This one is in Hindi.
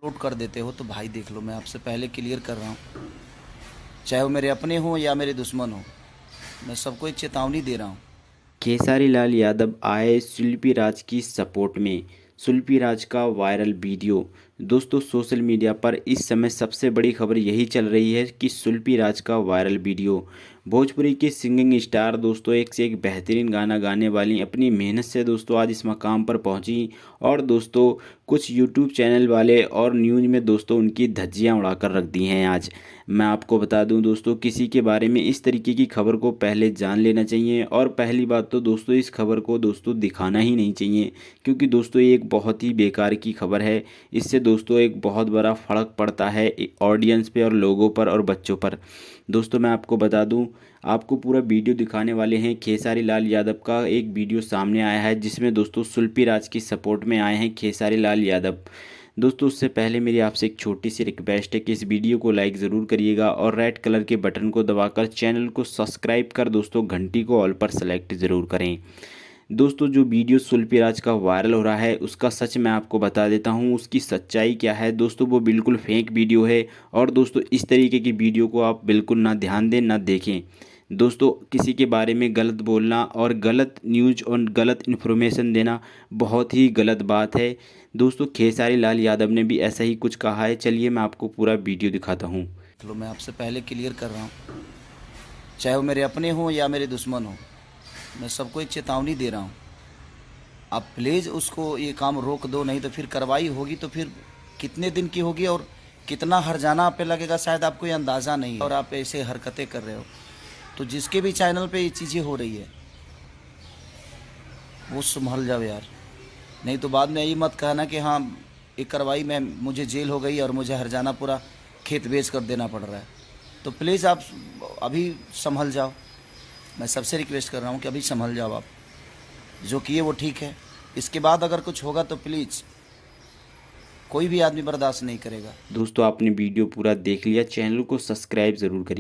अपलोड कर देते हो तो भाई देख लो, मैं आपसे पहले क्लियर कर रहा हूँ, चाहे वो मेरे अपने हों या मेरे दुश्मन हों, मैं सबको एक चेतावनी दे रहा हूँ। खेसारी लाल यादव आए सुल्पी राज की सपोर्ट में। सुल्पी राज का वायरल वीडियो। दोस्तों सोशल मीडिया पर इस समय सबसे बड़ी खबर यही चल रही है कि सुल्पी राज का वायरल वीडियो। भोजपुरी की सिंगिंग स्टार दोस्तों एक से एक बेहतरीन गाना गाने वाली अपनी मेहनत से दोस्तों आज इस मकाम पर पहुंची। और दोस्तों कुछ यूट्यूब चैनल वाले और न्यूज़ में दोस्तों उनकी धज्जियां उड़ाकर रख दी हैं आज। मैं आपको बता दूं दोस्तों किसी के बारे में इस तरीके की खबर को पहले जान लेना चाहिए, और पहली बात तो दोस्तों इस खबर को दोस्तों दिखाना ही नहीं चाहिए, क्योंकि दोस्तों ये एक बहुत ही बेकार की खबर है। इससे दोस्तों एक बहुत बड़ा फर्क पड़ता है ऑडियंस पे और लोगों पर और बच्चों पर। दोस्तों मैं आपको बता दूं, आपको पूरा वीडियो दिखाने वाले हैं। खेसारी लाल यादव का एक वीडियो सामने आया है जिसमें दोस्तों सुल्पी राज की सपोर्ट में आए हैं खेसारी लाल यादव। दोस्तों उससे पहले मेरी आपसे एक छोटी सी रिक्वेस्ट है कि इस वीडियो को लाइक ज़रूर करिएगा और रेड कलर के बटन को दबाकर चैनल को सब्सक्राइब कर दोस्तों घंटी को ऑल पर सेलेक्ट ज़रूर करें। दोस्तों जो वीडियो सुल्पी राज का वायरल हो रहा है उसका सच मैं आपको बता देता हूँ, उसकी सच्चाई क्या है। दोस्तों वो बिल्कुल फेक वीडियो है, और दोस्तों इस तरीके की वीडियो को आप बिल्कुल ना ध्यान दें ना देखें। दोस्तों किसी के बारे में गलत बोलना और गलत न्यूज़ और गलत इन्फॉर्मेशन देना बहुत ही गलत बात है। दोस्तों खेसारी लाल यादव ने भी ऐसा ही कुछ कहा है। चलिए मैं आपको पूरा वीडियो दिखाता हूँ। देख लो, मैं आपसे पहले क्लियर कर रहा हूँ, चाहे वो मेरे अपने हों या मेरे दुश्मन हों, मैं सबको एक चेतावनी दे रहा हूँ। आप प्लीज़ उसको ये काम रोक दो, नहीं तो फिर कार्रवाई होगी तो फिर कितने दिन की होगी और कितना हर्जाना आप पे लगेगा शायद आपको ये अंदाज़ा नहीं है। और आप ऐसे हरकतें कर रहे हो तो जिसके भी चैनल पे ये चीज़ें हो रही है वो संभल जाओ यार, नहीं तो बाद में यही मत कहना कि हाँ एक कार्रवाई में मुझे जेल हो गई और मुझे हर्जाना पूरा खेत बेच कर देना पड़ रहा है। तो प्लीज़ आप अभी संभल जाओ, मैं सबसे रिक्वेस्ट कर रहा हूँ कि अभी संभल जाओ आप। जो किए वो ठीक है, इसके बाद अगर कुछ होगा तो प्लीज़ कोई भी आदमी बर्दाश्त नहीं करेगा। दोस्तों आपने वीडियो पूरा देख लिया, चैनल को सब्सक्राइब ज़रूर करिए।